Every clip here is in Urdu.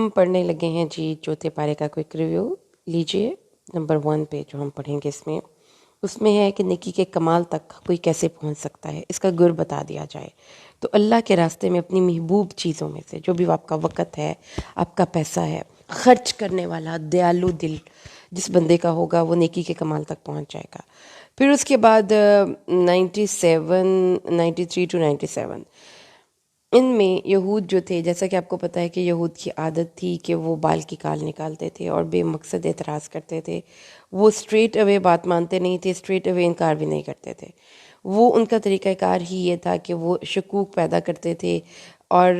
ہم پڑھنے لگے ہیں جی چوتھے پارے کا کوئک ریویو لیجئے. نمبر 1 پہ جو ہم پڑھیں گے اس میں ہے کہ نیکی کے کمال تک کوئی کیسے پہنچ سکتا ہے، اس کا گر بتا دیا جائے. تو اللہ کے راستے میں اپنی محبوب چیزوں میں سے جو بھی آپ کا وقت ہے، آپ کا پیسہ ہے، خرچ کرنے والا دیالو دل جس بندے کا ہوگا وہ نیکی کے کمال تک پہنچ جائے گا. پھر اس کے بعد 93 to 97 ان میں یہود جو تھے، جیسا کہ آپ کو پتہ ہے کہ یہود کی عادت تھی کہ وہ بال کی کال نکالتے تھے اور بے مقصد اعتراض کرتے تھے. وہ اسٹریٹ اوے بات مانتے نہیں تھے، اسٹریٹ اوے انکار بھی نہیں کرتے تھے. وہ ان کا طریقہ کار ہی یہ تھا کہ وہ شکوک پیدا کرتے تھے اور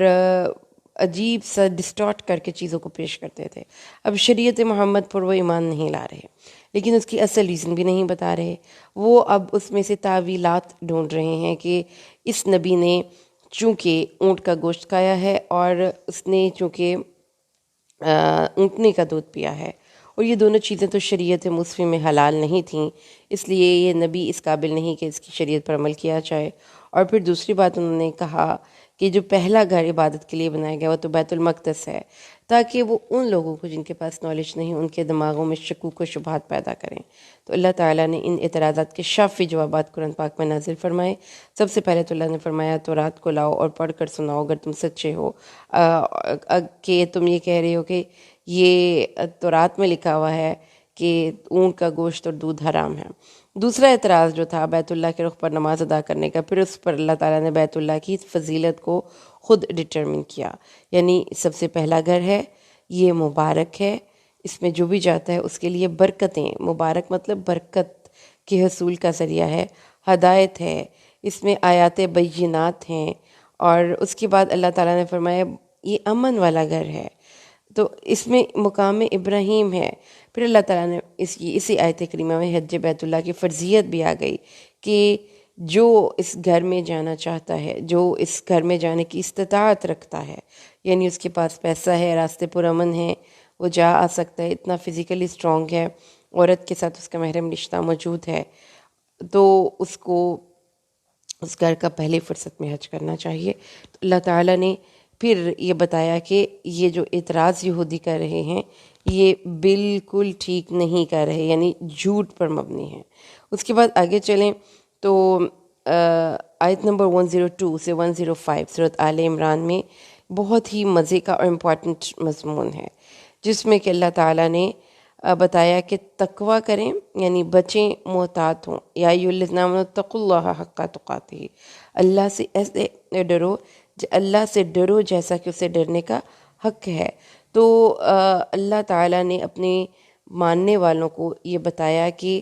عجیب سا ڈسٹارٹ کر کے چیزوں کو پیش کرتے تھے. اب شریعت محمد پر وہ ایمان نہیں لا رہے، لیکن اس کی اصل ریزن بھی نہیں بتا رہے. وہ اب اس میں سے تعویلات ڈھونڈ رہے ہیں کہ اس نبی نے چونکہ اونٹ کا گوشت کھایا ہے اور اس نے چونکہ اونٹنے کا دودھ پیا ہے، اور یہ دونوں چیزیں تو شریعت مصفی میں حلال نہیں تھیں، اس لیے یہ نبی اس قابل نہیں کہ اس کی شریعت پر عمل کیا جائے. اور پھر دوسری بات انہوں نے کہا کہ جو پہلا گھر عبادت کے لیے بنایا گیا وہ تو بیت المقدس ہے، تاکہ وہ ان لوگوں کو جن کے پاس نالج نہیں ان کے دماغوں میں شکوک و شبہات پیدا کریں. تو اللہ تعالیٰ نے ان اعتراضات کے شافی جوابات قرآن پاک میں نازل فرمائے. سب سے پہلے تو اللہ نے فرمایا تورات کو لاؤ اور پڑھ کر سناؤ اگر تم سچے ہو، کہ تم یہ کہہ رہے ہو کہ یہ تورات میں لکھا ہوا ہے کہ اونٹ کا گوشت اور دودھ حرام ہے. دوسرا اعتراض جو تھا بیت اللہ کے رخ پر نماز ادا کرنے کا، پھر اس پر اللہ تعالیٰ نے بیت اللہ کی فضیلت کو خود ڈٹرمن کیا. یعنی سب سے پہلا گھر ہے، یہ مبارک ہے، اس میں جو بھی جاتا ہے اس کے لیے برکتیں، مبارک مطلب برکت کے حصول کا ذریعہ ہے، ہدایت ہے، اس میں آیات بینات ہیں. اور اس کے بعد اللہ تعالیٰ نے فرمایا یہ امن والا گھر ہے، تو اس میں مقام ابراہیم ہے. پھر اللہ تعالیٰ نے اسی آیت کریمہ میں حج بیت اللہ کی فرضیت بھی آ گئی کہ جو اس گھر میں جانا چاہتا ہے، جو اس گھر میں جانے کی استطاعت رکھتا ہے، یعنی اس کے پاس پیسہ ہے، راستے پر امن ہے، وہ جا آ سکتا ہے، اتنا فزیکلی اسٹرانگ ہے، عورت کے ساتھ اس کا محرم رشتہ موجود ہے، تو اس کو اس گھر کا پہلے فرصت میں حج کرنا چاہیے. تو اللہ تعالیٰ نے پھر یہ بتایا کہ یہ جو اعتراض یہودی کر رہے ہیں یہ بالکل ٹھیک نہیں کر رہے، یعنی جھوٹ پر مبنی ہے. اس کے بعد آگے چلیں تو آیت نمبر 102 سے 105 سورۃ آل عمران میں بہت ہی مزے کا اور امپورٹنٹ مضمون ہے، جس میں کہ اللہ تعالیٰ نے بتایا کہ تقوی کریں، یعنی بچیں، محتاط ہوں. یا ایھا الذین آمنوا اتقوا اللہ حق تقاتہ، اللہ سے ایسے ڈرو، اللہ سے ڈرو جیسا کہ اسے ڈرنے کا حق ہے. تو اللہ تعالیٰ نے اپنے ماننے والوں کو یہ بتایا کہ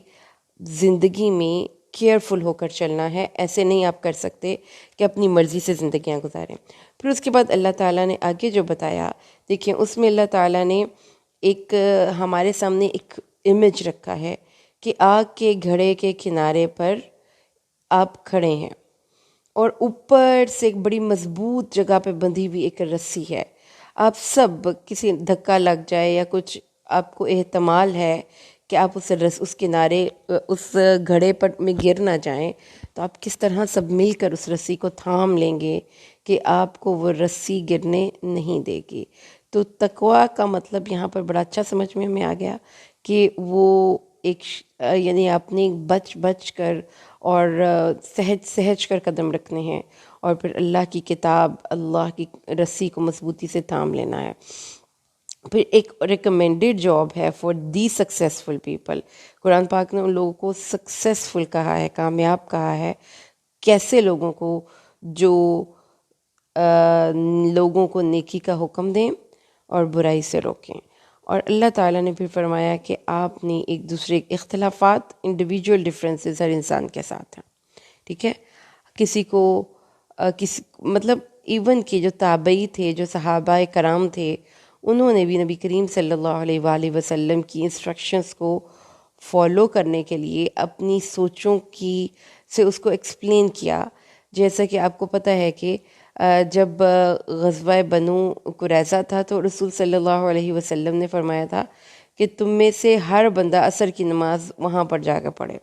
زندگی میں کیئرفل ہو کر چلنا ہے، ایسے نہیں آپ کر سکتے کہ اپنی مرضی سے زندگیاں گزاریں. پھر اس کے بعد اللہ تعالیٰ نے آگے جو بتایا، دیکھیں اس میں اللہ تعالیٰ نے ایک ہمارے سامنے ایک امیج رکھا ہے کہ آگ کے گھڑے کے کنارے پر آپ کھڑے ہیں اور اوپر سے ایک بڑی مضبوط جگہ پہ بندھی ہوئی ایک رسی ہے. آپ سب کسی دھکا لگ جائے یا کچھ آپ کو احتمال ہے کہ آپ اس کنارے اس گھڑے پر میں گر نہ جائیں، تو آپ کس طرح سب مل کر اس رسی کو تھام لیں گے کہ آپ کو وہ رسی گرنے نہیں دے گی. تو تقوی کا مطلب یہاں پر بڑا اچھا سمجھ میں ہمیں آ گیا کہ وہ ایک یعنی آپ نے بچ بچ کر اور سہج سہج کر قدم رکھنے ہیں، اور پھر اللہ کی کتاب، اللہ کی رسی کو مضبوطی سے تھام لینا ہے. پھر ایک ریکمینڈڈ جاب ہے فار دی سکسیسفل پیپل. قرآن پاک نے ان لوگوں کو سکسیسفل کہا ہے، کامیاب کہا ہے. کیسے لوگوں کو؟ جو لوگوں کو نیکی کا حکم دیں اور برائی سے روکیں. اور اللہ تعالیٰ نے پھر فرمایا کہ آپ نے ایک دوسرے اختلافات، انڈیویجول ڈفرینسز ہر انسان کے ساتھ ہیں، ٹھیک ہے. کسی کو مطلب ایون کہ جو تابعی تھے، جو صحابہ کرام تھے، انہوں نے بھی نبی کریم صلی اللہ علیہ وآلہ وسلم کی انسٹرکشنز کو فالو کرنے کے لیے اپنی سوچوں کی سے اس کو ایکسپلین کیا. جیسا کہ آپ کو پتہ ہے کہ جب غزوہ بنو قریظہ تھا تو رسول صلی اللہ علیہ وسلم نے فرمایا تھا کہ تم میں سے ہر بندہ عصر کی نماز وہاں پر جا کر پڑھے.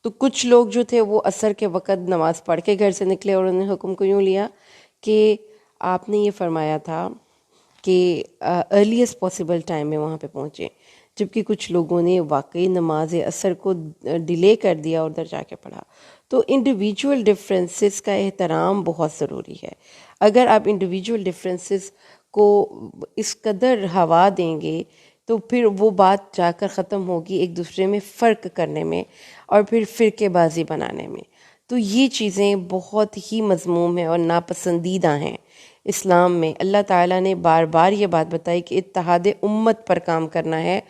تو کچھ لوگ جو تھے وہ عصر کے وقت نماز پڑھ کے گھر سے نکلے اور انہوں نے حکم کو یوں لیا کہ آپ نے یہ فرمایا تھا کہ ارلیسٹ پاسبل ٹائم میں وہاں پہ پہنچیں، جبکہ کچھ لوگوں نے واقعی نماز عصر کو ڈیلے کر دیا اور ادھر جا کے پڑھا۔ تو انڈیویجول ڈفرینسز کا احترام بہت ضروری ہے۔ اگر آپ انڈیویجول ڈفرینسز کو اس قدر ہوا دیں گے تو پھر وہ بات جا کر ختم ہوگی ایک دوسرے میں فرق کرنے میں اور پھر فرقے بازی بنانے میں۔ تو یہ چیزیں بہت ہی مذموم ہیں اور ناپسندیدہ ہیں اسلام میں۔ اللہ تعالیٰ نے بار بار یہ بات بتائی کہ اتحاد امت پر کام کرنا ہے،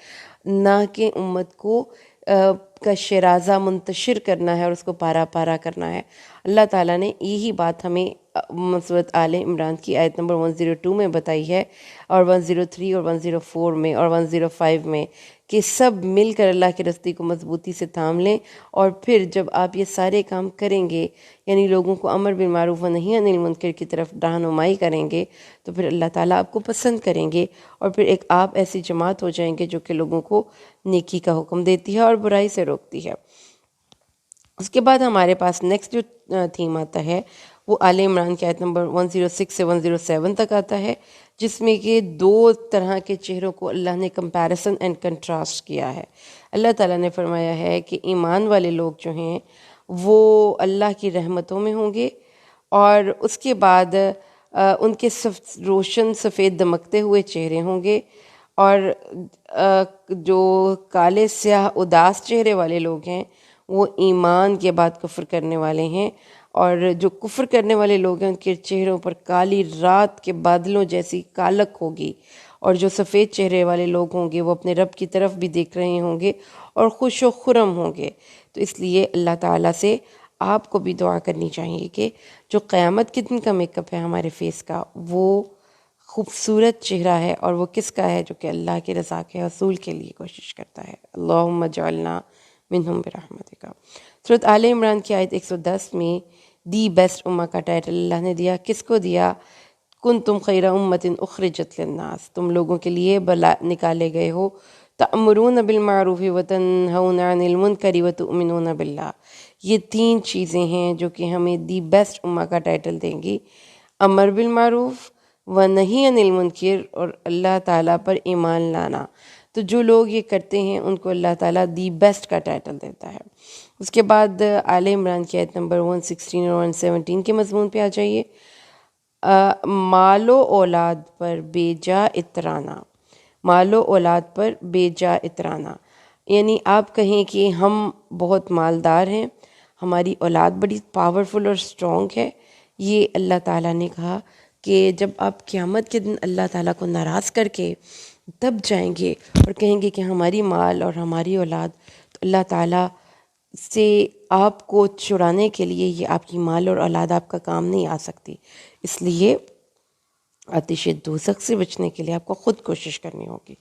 نہ کہ امت کو کا شرازہ منتشر کرنا ہے اور اس کو پارا پارا کرنا ہے۔ اللہ تعالیٰ نے یہی بات ہمیں سورۃ آل عمران کی آیت نمبر 102 میں بتائی ہے، اور 103 اور 104 میں اور 105 میں، کہ سب مل کر اللہ کے راستے کو مضبوطی سے تھام لیں، اور پھر جب آپ یہ سارے کام کریں گے، یعنی لوگوں کو امر بالمعروف و نہی عن المنکر کی طرف رہنمائی کریں گے، تو پھر اللہ تعالیٰ آپ کو پسند کریں گے، اور پھر ایک آپ ایسی جماعت ہو جائیں گے جو کہ لوگوں کو نیکی کا حکم دیتی ہے اور برائی سے روکتی ہے۔ اس کے بعد ہمارے پاس نیکسٹ جو تھیم آتا ہے وہ آل عمران کی آیت نمبر 106 سے 107 تک آتا ہے، جس میں کہ دو طرح کے چہروں کو اللہ نے کمپیریسن اینڈ کنٹراسٹ کیا ہے۔ اللہ تعالیٰ نے فرمایا ہے کہ ایمان والے لوگ جو ہیں وہ اللہ کی رحمتوں میں ہوں گے، اور اس کے بعد ان کے روشن سفید دمکتے ہوئے چہرے ہوں گے، اور جو کالے سیاہ اداس چہرے والے لوگ ہیں وہ ایمان کے بعد کفر کرنے والے ہیں، اور جو کفر کرنے والے لوگ ہیں ان کے چہروں پر کالی رات کے بادلوں جیسی کالک ہوگی، اور جو سفید چہرے والے لوگ ہوں گے وہ اپنے رب کی طرف بھی دیکھ رہے ہوں گے اور خوش و خرم ہوں گے۔ تو اس لیے اللہ تعالیٰ سے آپ کو بھی دعا کرنی چاہیے کہ جو قیامت کے دن کا میک اپ ہے ہمارے فیس کا، وہ خوبصورت چہرہ ہے، اور وہ کس کا ہے؟ جو کہ اللہ کے رضا کے حصول کے لیے کوشش کرتا ہے۔ اللہم اجعلنا منہم برحمتک۔ سورۃ آل عمران کی آیت 110 میں دی بیسٹ امہ کا ٹائٹل اللہ نے دیا، کس کو دیا؟ کنتم خیر امۃ اخرجت للناس، تم لوگوں کے لیے نکالے گئے ہو، تأمرون بالمعروف وتنہون عن المنکر وتؤمنون باللہ۔ یہ تین چیزیں ہیں جو کہ ہمیں دی بیسٹ امہ کا ٹائٹل دیں گی، امر بالمعروف و نہی عن المنکر، اور اللہ تعالیٰ پر ایمان لانا۔ تو جو لوگ یہ کرتے ہیں ان کو اللہ تعالیٰ دی بیسٹ کا ٹائٹل دیتا ہے۔ اس کے بعد آل عمران کی آیت نمبر 116 اور 117 کے مضمون پہ آ جائیے۔ مال و اولاد پر بے جا اترانا، مال و اولاد پر بے جا اترانا، یعنی آپ کہیں کہ ہم بہت مالدار ہیں، ہماری اولاد بڑی پاورفل اور اسٹرانگ ہے۔ یہ اللہ تعالیٰ نے کہا کہ جب آپ قیامت کے دن اللہ تعالیٰ کو ناراض کر کے تب جائیں گے اور کہیں گے کہ ہماری مال اور ہماری اولاد، تو اللہ تعالیٰ سے آپ کو چھڑانے کے لیے یہ آپ کی مال اور اولاد آپ کا کام نہیں آ سکتی، اس لیے آتش دوزخ سے بچنے کے لیے آپ کو خود کوشش کرنی ہوگی۔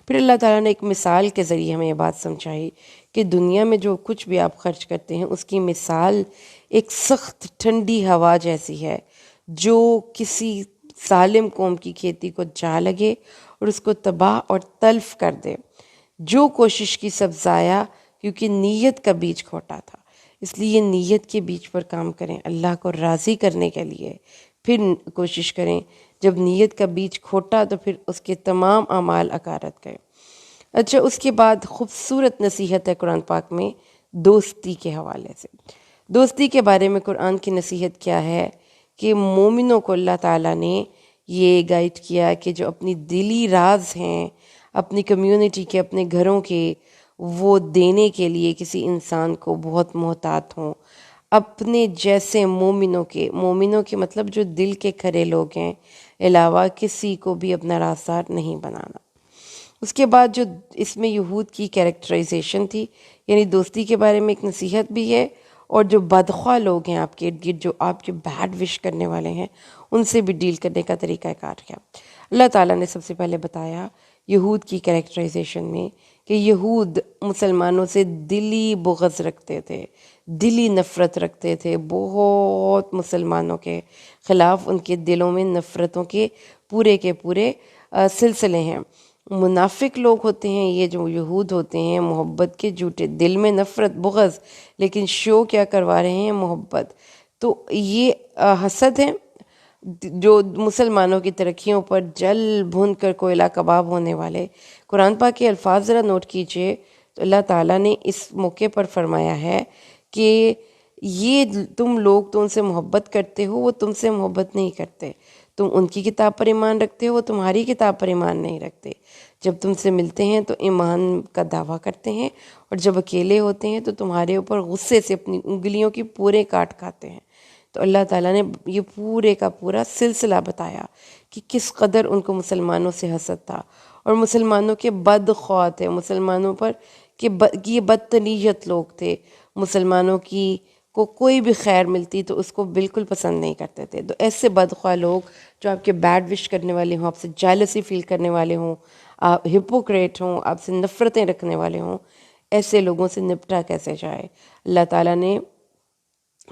پھر اللہ تعالیٰ نے ایک مثال کے ذریعے ہمیں یہ بات سمجھائی کہ دنیا میں جو کچھ بھی آپ خرچ کرتے ہیں اس کی مثال ایک سخت ٹھنڈی ہوا جیسی ہے جو کسی ظالم قوم کی کھیتی کو جا لگے اور اس کو تباہ اور تلف کر دے۔ جو کوشش کی سب ضائع، کیونکہ نیت کا بیج کھوٹا تھا، اس لیے نیت کے بیج پر کام کریں اللہ کو راضی کرنے کے لیے، پھر کوشش کریں۔ جب نیت کا بیج کھوٹا تو پھر اس کے تمام اعمال اکارت گئے۔ اچھا، اس کے بعد خوبصورت نصیحت ہے قرآن پاک میں دوستی کے حوالے سے۔ دوستی کے بارے میں قرآن کی نصیحت کیا ہے کہ مومنوں کو اللہ تعالیٰ نے یہ گائیڈ کیا کہ جو اپنی دلی راز ہیں اپنی کمیونٹی کے، اپنے گھروں کے، وہ دینے کے لیے کسی انسان کو بہت محتاط ہوں، اپنے جیسے مومنوں کے مطلب جو دل کے کھرے لوگ ہیں، علاوہ کسی کو بھی اپنا رازدار نہیں بنانا۔ اس کے بعد جو اس میں یہود کی کیریکٹرائزیشن تھی، یعنی دوستی کے بارے میں ایک نصیحت بھی ہے، اور جو بدخواہ لوگ ہیں آپ کے ارد گرد، جو آپ کے بیڈ وش کرنے والے ہیں، ان سے بھی ڈیل کرنے کا طریقہ کار کیا۔ اللہ تعالیٰ نے سب سے پہلے بتایا یہود کی کیریکٹرائزیشن میں کہ یہود مسلمانوں سے دلی بغض رکھتے تھے، دلی نفرت رکھتے تھے، بہت مسلمانوں کے خلاف ان کے دلوں میں نفرتوں کے پورے سلسلے ہیں۔ منافق لوگ ہوتے ہیں یہ جو یہود ہوتے ہیں، محبت کے جھوٹے، دل میں نفرت بغض، لیکن شو کیا کروا رہے ہیں؟ محبت۔ تو یہ حسد ہے، جو مسلمانوں کی ترقیوں پر جل بھن کر کوئلہ کباب ہونے والے۔ قرآن پاک کے الفاظ ذرا نوٹ کیجئے تو اللہ تعالیٰ نے اس موقع پر فرمایا ہے کہ یہ تم لوگ تو ان سے محبت کرتے ہو، وہ تم سے محبت نہیں کرتے، تم ان کی کتاب پر ایمان رکھتے ہو، وہ تمہاری کتاب پر ایمان نہیں رکھتے، جب تم سے ملتے ہیں تو ایمان کا دعویٰ کرتے ہیں، اور جب اکیلے ہوتے ہیں تو تمہارے اوپر غصے سے اپنی انگلیوں کی پورے کاٹ کھاتے ہیں۔ تو اللہ تعالیٰ نے یہ پورے کا پورا سلسلہ بتایا کہ کس قدر ان کو مسلمانوں سے حسد تھا، اور مسلمانوں کے بدخواہ تھے، مسلمانوں پر کہ یہ بدتنیت لوگ تھے، مسلمانوں کی کو کوئی بھی خیر ملتی تو اس کو بالکل پسند نہیں کرتے تھے۔ تو ایسے بدخواہ لوگ جو آپ کے بیڈ وش کرنے والے ہوں، آپ سے جیلسی فیل کرنے والے ہوں، آپ ہپوکریٹ ہوں، آپ سے نفرتیں رکھنے والے ہوں، ایسے لوگوں سے نپٹا کیسے جائے۔ اللہ تعالیٰ نے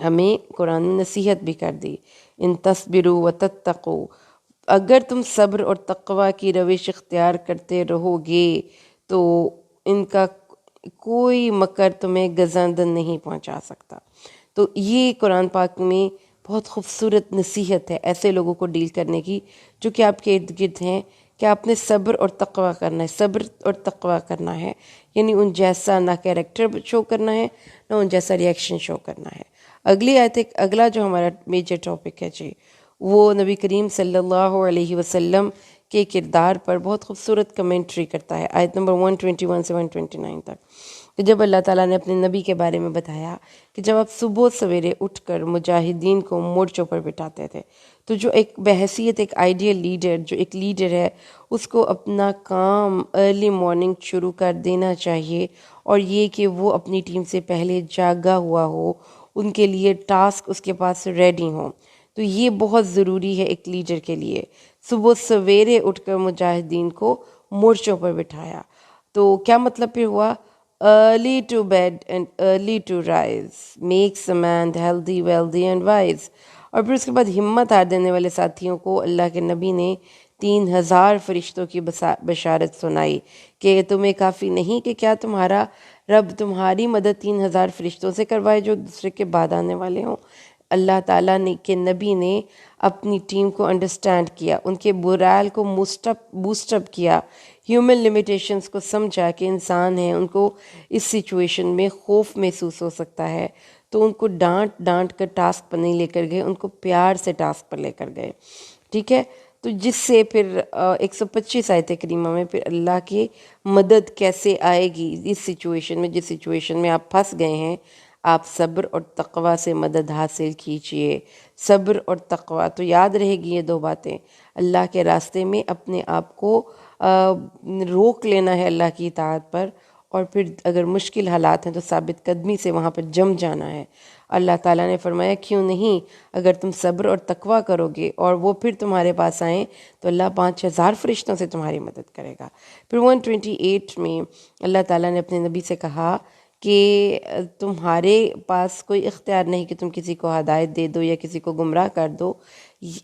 ہمیں قرآن میں نصیحت بھی کر دی، ان تصبروا وتتقوا، اگر تم صبر اور تقوی کی روش اختیار کرتے رہو گے تو ان کا کوئی مکر تمہیں گزاندن نہیں پہنچا سکتا۔ تو یہ قرآن پاک میں بہت خوبصورت نصیحت ہے ایسے لوگوں کو ڈیل کرنے کی جو کہ آپ کے ارد گرد ہیں، کہ آپ نے صبر اور تقوی کرنا ہے، صبر اور تقوی کرنا ہے، یعنی ان جیسا نہ کیریکٹر شو کرنا ہے، نہ ان جیسا ریئیکشن شو کرنا ہے۔ اگلی آیت، اگلا جو ہمارا میجر ٹاپک ہے جی، وہ نبی کریم صلی اللہ علیہ وسلم کے کردار پر بہت خوبصورت کمنٹری کرتا ہے، آیت نمبر 121 سے 129 تک، کہ جب اللہ تعالیٰ نے اپنے نبی کے بارے میں بتایا کہ جب آپ صبح سویرے اٹھ کر مجاہدین کو مورچوں پر بٹھاتے تھے، تو جو ایک بحیثیت ایک آئیڈیل لیڈر، جو ایک لیڈر ہے، اس کو اپنا کام ارلی مارننگ شروع کر دینا چاہیے، اور یہ کہ وہ اپنی ٹیم سے پہلے جاگا ہوا ہو، ان کے لیے ٹاسک اس کے پاس ریڈی ہوں۔ تو یہ بہت ضروری ہے ایک لیڈر کے لیے، صبح سویرے اٹھ کر مجاہدین کو مورچوں پر بٹھایا۔ تو کیا مطلب پھر ہوا؟ early to bed and early to rise makes a man healthy, wealthy and wise۔ اور پھر اس کے بعد ہمت ہار دینے والے ساتھیوں کو اللہ کے نبی نے 3000 فرشتوں کی بشارت سنائی کہ تمہیں کافی نہیں کہ کیا تمہارا رب تمہاری مدد 3000 فرشتوں سے کروائے جو دوسرے کے بعد آنے والے ہوں۔ اللہ تعالیٰ نے کے نبی نے اپنی ٹیم کو انڈرسٹینڈ کیا، ان کے برائل کو بوسٹ اپ کیا، ہیومن لیمیٹیشنز کو سمجھا کہ انسان ہیں، ان کو اس سچویشن میں خوف محسوس ہو سکتا ہے، تو ان کو ڈانٹ کر ٹاسک پر نہیں لے کر گئے، ان کو پیار سے ٹاسک پر لے کر گئے، ٹھیک ہے۔ تو جس سے پھر 125 آیت کریمہ میں پھر اللہ کی مدد کیسے آئے گی اس سچویشن میں، جس سچویشن میں آپ پھنس گئے ہیں، آپ صبر اور تقوی سے مدد حاصل کیجئے۔ صبر اور تقوی، تو یاد رہے گی یہ دو باتیں، اللہ کے راستے میں اپنے آپ کو روک لینا ہے اللہ کی اطاعت پر، اور پھر اگر مشکل حالات ہیں تو ثابت قدمی سے وہاں پر جم جانا ہے۔ اللہ تعالیٰ نے فرمایا کیوں نہیں، اگر تم صبر اور تقوی کرو گے اور وہ پھر تمہارے پاس آئیں تو اللہ 5000 فرشتوں سے تمہاری مدد کرے گا۔ پھر 128 میں اللہ تعالیٰ نے اپنے نبی سے کہا کہ تمہارے پاس کوئی اختیار نہیں کہ تم کسی کو ہدایت دے دو یا کسی کو گمراہ کر دو،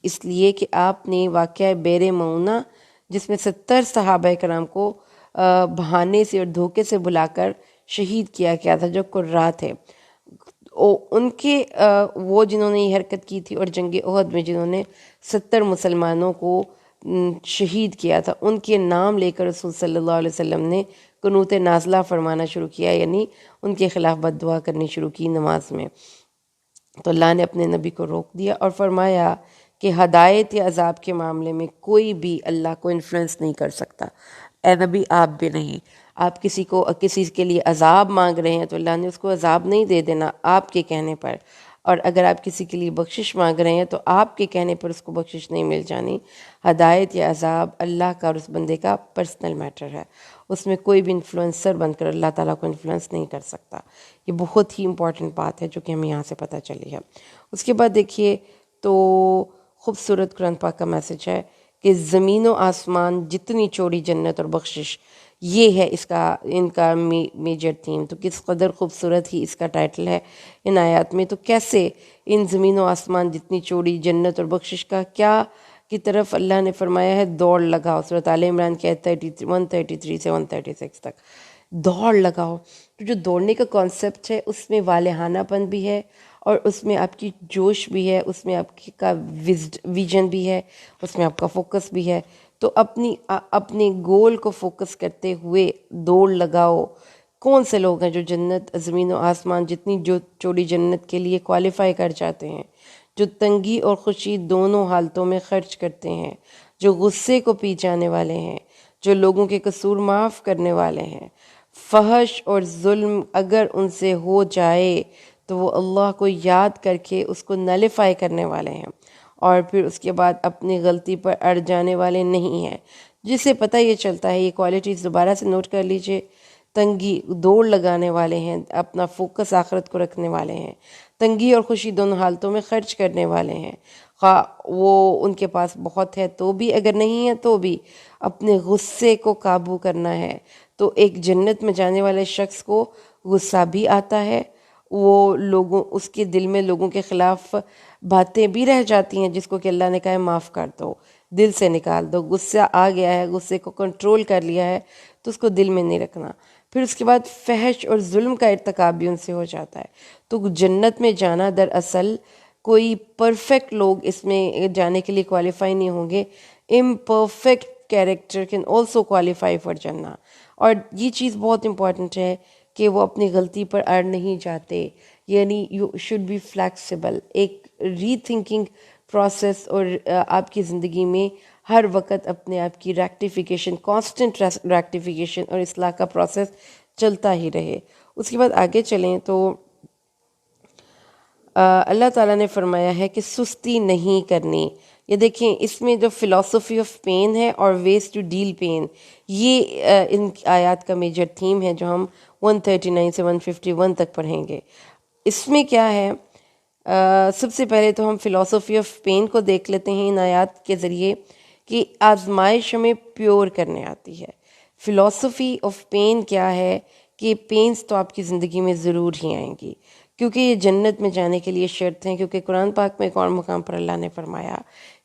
اس لیے کہ آپ نے واقعہ بیر معونہ جس میں 70 صحابہ کرام کو بہانے سے اور دھوکے سے بلا کر شہید کیا گیا تھا، جو قرہ تھے، ان کے وہ جنہوں نے یہ حرکت کی تھی، اور جنگ احد میں جنہوں نے 70 مسلمانوں کو شہید کیا تھا، ان کے نام لے کر رسول صلی اللہ علیہ وسلم نے قنوت نازلہ فرمانا شروع کیا، یعنی ان کے خلاف بد دعا کرنی شروع کی نماز میں۔ تو اللہ نے اپنے نبی کو روک دیا اور فرمایا کہ ہدایت یا عذاب کے معاملے میں کوئی بھی اللہ کو انفلوئنس نہیں کر سکتا، اے نبی آپ بھی نہیں۔ آپ کسی کے لیے عذاب مانگ رہے ہیں تو اللہ نے اس کو عذاب نہیں دے دینا آپ کے کہنے پر، اور اگر آپ کسی کے لیے بخشش مانگ رہے ہیں تو آپ کے کہنے پر اس کو بخشش نہیں مل جانی۔ ہدایت یا عذاب اللہ کا اور اس بندے کا پرسنل میٹر ہے، اس میں کوئی بھی انفلوئنسر بن کر اللہ تعالیٰ کو انفلوئنس نہیں کر سکتا۔ یہ بہت ہی امپورٹنٹ بات ہے جو کہ ہمیں یہاں سے پتہ چلی ہے۔ اس کے بعد دیکھیے تو خوبصورت قرآن پاک کا میسج ہے کہ زمین و آسمان جتنی چوڑی جنت اور بخشش، یہ ہے ان کا میجر تھیم۔ تو کس قدر خوبصورت ہی اس کا ٹائٹل ہے ان آیات میں۔ تو کیسے ان زمین و آسمان جتنی چوڑی جنت اور بخشش کا کیا کی طرف اللہ نے فرمایا ہے دوڑ لگاؤ، سورۃ آل عمران کی آیت 133 سے 136 تک، دوڑ لگاؤ۔ تو جو دوڑنے کا کانسیپٹ ہے اس میں والہانہ پن بھی ہے اور اس میں آپ کی جوش بھی ہے، اس میں آپ کا ویژن بھی ہے، اس میں آپ کا فوکس بھی ہے. تو اپنے گول کو فوکس کرتے ہوئے دوڑ لگاؤ. کون سے لوگ ہیں جو جنت زمین و آسمان جتنی جو چوڑی جنت کے لیے کوالیفائی کر جاتے ہیں؟ جو تنگی اور خوشی دونوں حالتوں میں خرچ کرتے ہیں، جو غصے کو پی جانے والے ہیں، جو لوگوں کے قصور معاف کرنے والے ہیں. فحش اور ظلم اگر ان سے ہو جائے تو وہ اللہ کو یاد کر کے اس کو نلیفائی کرنے والے ہیں، اور پھر اس کے بعد اپنی غلطی پر اڑ جانے والے نہیں ہیں. جسے پتہ یہ چلتا ہے، یہ کوالٹیز دوبارہ سے نوٹ کر لیجئے. تنگی دوڑ لگانے والے ہیں، اپنا فوکس آخرت کو رکھنے والے ہیں، تنگی اور خوشی دونوں حالتوں میں خرچ کرنے والے ہیں. خواہ وہ ان کے پاس بہت ہے تو بھی، اگر نہیں ہے تو بھی اپنے غصے کو قابو کرنا ہے. تو ایک جنت میں جانے والے شخص کو غصہ بھی آتا ہے، وہ اس کے دل میں لوگوں کے خلاف باتیں بھی رہ جاتی ہیں جس کو کہ اللہ نے کہا ہے معاف کر دو، دل سے نکال دو. غصہ آ گیا ہے، غصے کو کنٹرول کر لیا ہے تو اس کو دل میں نہیں رکھنا. پھر اس کے بعد فحش اور ظلم کا ارتکاب بھی ان سے ہو جاتا ہے. تو جنت میں جانا دراصل کوئی پرفیکٹ لوگ اس میں جانے کے لیے کوالیفائی نہیں ہوں گے. Imperfect character can also qualify for جنہ. اور یہ چیز بہت امپورٹنٹ ہے کہ وہ اپنی غلطی پر اڑ نہیں جاتے. یعنی یو شوڈ بی فلیکسیبل. ایک ری تھنکنگ پروسیس، اور آپ کی زندگی میں ہر وقت اپنے آپ کی ریکٹیفیکیشن، کانسٹنٹ ریکٹیفیکیشن اور اصلاح کا پروسیس چلتا ہی رہے. اس کے بعد آگے چلیں تو اللہ تعالیٰ نے فرمایا ہے کہ سستی نہیں کرنی. یہ دیکھیں، اس میں جو فلاسفی آف پین ہے اور ویز ٹو ڈیل پین، یہ ان آیات کا میجر تھیم ہے جو ہم 139 سے 151 تک پڑھیں گے. اس میں کیا ہے، سب سے پہلے تو ہم فلاسفی آف پین کو دیکھ لیتے ہیں ان آیات کے ذریعے، کہ آزمائش ہمیں پیور کرنے آتی ہے. فلاسفی آف پین کیا ہے کہ پینز تو آپ کی زندگی میں ضرور ہی آئیں گی، کیونکہ یہ جنت میں جانے کے لیے شرط ہیں. کیونکہ قرآن پاک میں ایک اور مقام پر اللہ نے فرمایا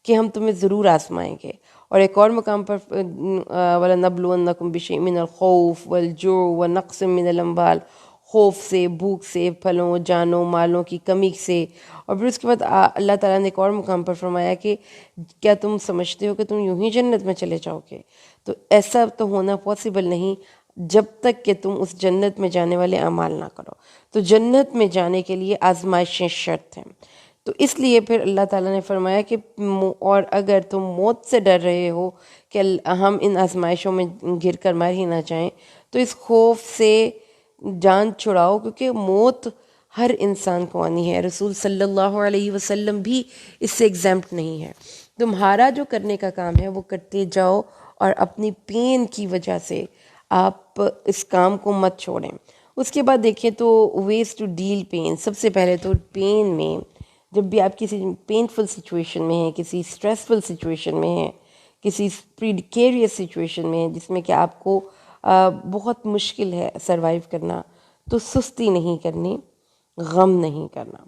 کہ ہم تمہیں ضرور آزمائیں گے. اور ایک اور مقام پر وَلَنَبْلُوَنَّكُمْ بِشَيْءٍ مِّنَ الْخَوْفِ وَالْجُوعِ وَنَقْصٍ مِّنَ الْأَمْوَالِ، خوف سے، بھوک سے، پھلوں جانوں مالوں کی کمی سے. اور پھر اس کے بعد اللہ تعالیٰ نے ایک اور مقام پر فرمایا کہ کیا تم سمجھتے ہو کہ تم یوں ہی جنت میں چلے جاؤ گے؟ تو ایسا تو ہونا پاسبل نہیں جب تک کہ تم اس جنت میں جانے والے اعمال نہ کرو. تو جنت میں جانے کے لیے آزمائشیں شرط ہیں. تو اس لیے پھر اللہ تعالیٰ نے فرمایا کہ اور اگر تم موت سے ڈر رہے ہو کہ ہم ان آزمائشوں میں گر کر مر ہی نہ جائیں، تو اس خوف سے جان چھڑاؤ، کیونکہ موت ہر انسان کو آنی ہے. رسول صلی اللہ علیہ وسلم بھی اس سے ایگزمپٹ نہیں ہے. تمہارا جو کرنے کا کام ہے وہ کرتے جاؤ، اور اپنی پین کی وجہ سے آپ اس کام کو مت چھوڑیں. اس کے بعد دیکھیں تو ویز ٹو ڈیل پین. سب سے پہلے تو پین میں، جب بھی آپ کسی پینفل سچویشن میں ہیں، کسی اسٹریسفل سچویشن میں ہیں، کسی پریکیریس سچویشن میں ہیں جس میں کہ آپ کو بہت مشکل ہے سروائیو کرنا، تو سستی نہیں کرنی، غم نہیں کرنا.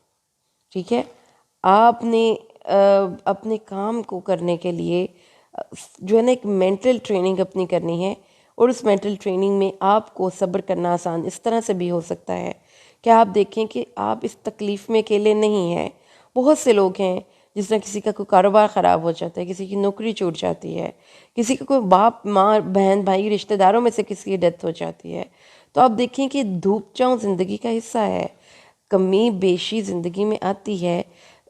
ٹھیک ہے؟ آپ نے اپنے کام کو کرنے کے لیے جو ہے نا ایک مینٹل ٹریننگ اپنی کرنی ہے. اور اس مینٹل ٹریننگ میں آپ کو صبر کرنا آسان اس طرح سے بھی ہو سکتا ہے کہ آپ دیکھیں کہ آپ اس تکلیف میں اکیلے نہیں ہیں. بہت سے لوگ ہیں، جس طرح کسی کا کوئی کاروبار خراب ہو جاتا ہے، کسی کی نوکری چھوٹ جاتی ہے، کسی کا کوئی باپ ماں بہن بھائی رشتہ داروں میں سے کسی کی ڈیتھ ہو جاتی ہے. تو آپ دیکھیں کہ دھوپ چاؤں زندگی کا حصہ ہے، کمی بیشی زندگی میں آتی ہے.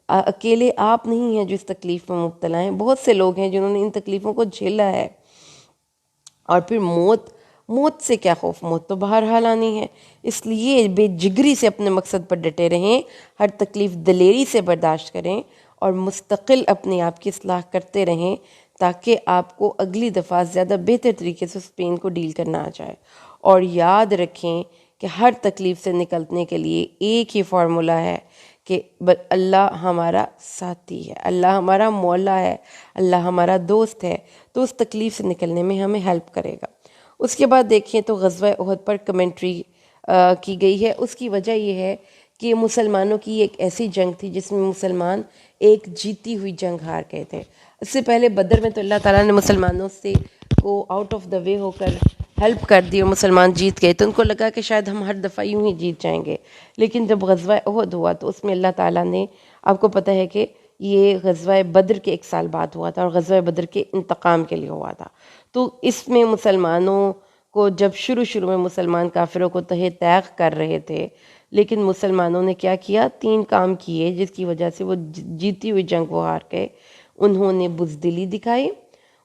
اکیلے آپ نہیں ہیں جو اس تکلیف میں مبتلا ہیں. بہت سے لوگ ہیں جنہوں نے ان تکلیفوں کو جھیلا ہے. اور پھر موت سے کیا خوف، موت تو بہرحال آنی ہے. اس لیے بے جگری سے اپنے مقصد پر ڈٹے رہیں، ہر تکلیف دلیری سے برداشت کریں، اور مستقل اپنے آپ کی اصلاح کرتے رہیں تاکہ آپ کو اگلی دفعہ زیادہ بہتر طریقے سے اس پین کو ڈیل کرنا آ جائے. اور یاد رکھیں کہ ہر تکلیف سے نکلنے کے لیے ایک ہی فارمولہ ہے کہ اللہ ہمارا ساتھی ہے، اللہ ہمارا مولا ہے، اللہ ہمارا دوست ہے، تو اس تکلیف سے نکلنے میں ہمیں ہیلپ کرے گا. اس کے بعد دیکھیں تو غزوہ احد پر کمنٹری کی گئی ہے. اس کی وجہ یہ ہے کہ مسلمانوں کی ایک ایسی جنگ تھی جس میں مسلمان ایک جیتی ہوئی جنگ ہار گئے تھے. اس سے پہلے بدر میں تو اللہ تعالیٰ نے مسلمانوں سے کو آؤٹ آف دا وے ہو کر ہیلپ کر دی اور مسلمان جیت گئے تو ان کو لگا کہ شاید ہم ہر دفعہ یوں ہی جیت جائیں گے. لیکن جب غزوہ احد ہوا تو اس میں اللہ تعالیٰ نے، آپ کو پتہ ہے کہ یہ غزوہ بدر کے 1 سال بعد ہوا تھا اور غزوہ بدر کے انتقام کے لیے ہوا تھا. تو اس میں مسلمانوں کو جب شروع میں مسلمان کافروں کو تہہ تیغ کر رہے تھے، لیکن مسلمانوں نے کیا کیا؟ 3 کام کیے جس کی وجہ سے وہ جیتی ہوئی جنگ وہ ہار گئے. انہوں نے بزدلی دکھائی،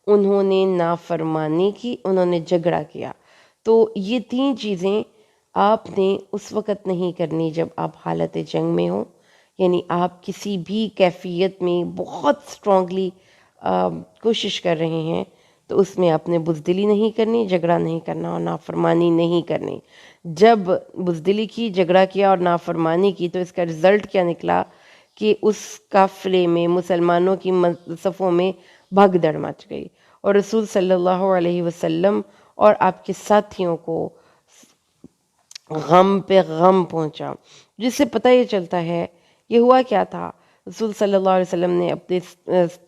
انہوں نے نافرمانی کی، انہوں نے جھگڑا کیا. تو یہ 3 چیزیں آپ نے اس وقت نہیں کرنی جب آپ حالت جنگ میں ہوں. یعنی آپ کسی بھی کیفیت میں بہت اسٹرانگلی کوشش کر رہے ہیں تو اس میں آپ نے بزدلی نہیں کرنی، جھگڑا نہیں کرنا اور نافرمانی نہیں کرنی. جب بزدلی کی، جھگڑا کیا اور نافرمانی کی تو اس کا رزلٹ کیا نکلا کہ اس قافلے میں مسلمانوں کی صفوں میں بھگدڑ مچ گئی اور رسول صلی اللہ علیہ وسلم اور آپ کے ساتھیوں کو غم پہ غم پہنچا. جس سے پتہ یہ چلتا ہے یہ ہوا کیا تھا. رسول صلی اللہ علیہ وسلم نے اپنے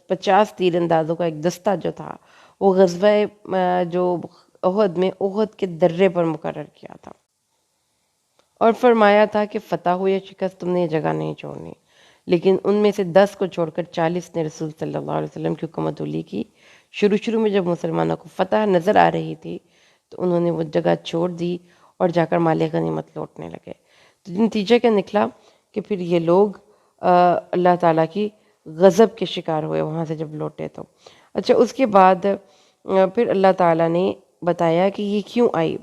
50 تیر اندازوں کا ایک دستہ جو تھا وہ غزوہ جو احد میں احد کے درے پر مقرر کیا تھا اور فرمایا تھا کہ فتح ہو یا شکست تم نے یہ جگہ نہیں چھوڑنی. لیکن ان میں سے 10 کو چھوڑ کر 40 نے رسول صلی اللہ علیہ وسلم کی حکومت ولی کی. شروع میں جب مسلمانوں کو فتح نظر آ رہی تھی تو انہوں نے وہ جگہ چھوڑ دی اور جا کر مال غنیمت لوٹنے لگے. تو نتیجہ کیا نکلا کہ پھر یہ لوگ اللہ تعالیٰ کی غضب کے شکار ہوئے وہاں سے جب لوٹے تو. اچھا، اس کے بعد پھر اللہ تعالیٰ نے بتایا کہ یہ کیوں آئی.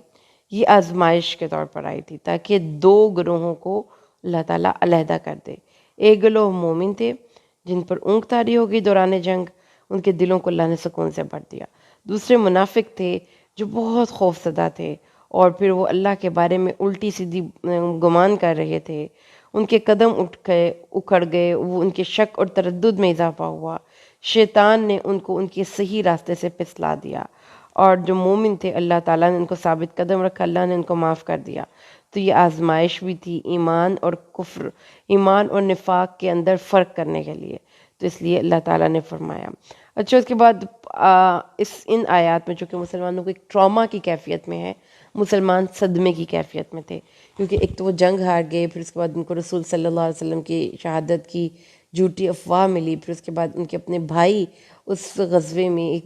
یہ آزمائش کے طور پر آئی تھی تاکہ 2 گروہوں کو اللہ تعالیٰ علیحدہ کر دے. ایک گروہ مومن تھے جن پر اونگ طاری ہو گئی دوران جنگ، ان کے دلوں کو اللہ نے سکون سے بھر دیا. دوسرے منافق تھے جو بہت خوف زدہ تھے اور پھر وہ اللہ کے بارے میں الٹی سیدھی گمان کر رہے تھے. ان کے قدم اکھڑ گئے، وہ ان کے شک اور تردد میں اضافہ ہوا. شیطان نے ان کو ان کے صحیح راستے سے پھسلا دیا اور جو مومن تھے اللہ تعالیٰ نے ان کو ثابت قدم رکھا، اللہ نے ان کو معاف کر دیا. تو یہ آزمائش بھی تھی ایمان اور کفر، ایمان اور نفاق کے اندر فرق کرنے کے لیے. تو اس لیے اللہ تعالیٰ نے فرمایا. اچھا، اس کے بعد ان آیات میں چونکہ مسلمانوں کو ایک ٹراما کی کیفیت میں ہے، مسلمان صدمے کی کیفیت میں تھے کیونکہ ایک تو وہ جنگ ہار گئے، پھر اس کے بعد ان کو رسول صلی اللہ علیہ وسلم کی شہادت کی جھوٹی افواہ ملی، پھر اس کے بعد ان کے اپنے بھائی اس غزوے میں ایک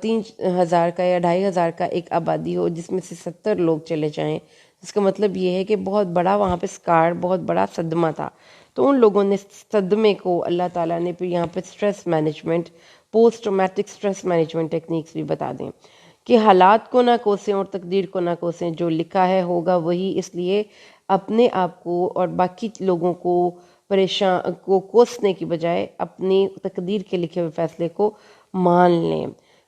3,000 کا یا 2,500 کا ایک آبادی ہو جس میں سے 70 لوگ چلے جائیں. اس کا مطلب یہ ہے کہ بہت بڑا وہاں پہ سکار، بہت بڑا صدمہ تھا. تو ان لوگوں نے صدمے کو اللہ تعالیٰ نے پھر یہاں پہ stress management, post traumatic stress management techniques بھی بتا دیں کہ حالات کو نہ کوسیں اور تقدیر کو نہ کوسیں، جو لکھا ہے ہوگا وہی. اس لیے اپنے آپ کو اور باقی لوگوں کو پریشان کو کوسنے کی بجائے اپنی تقدیر کے لکھے ہوئے فیصلے کو مان لیں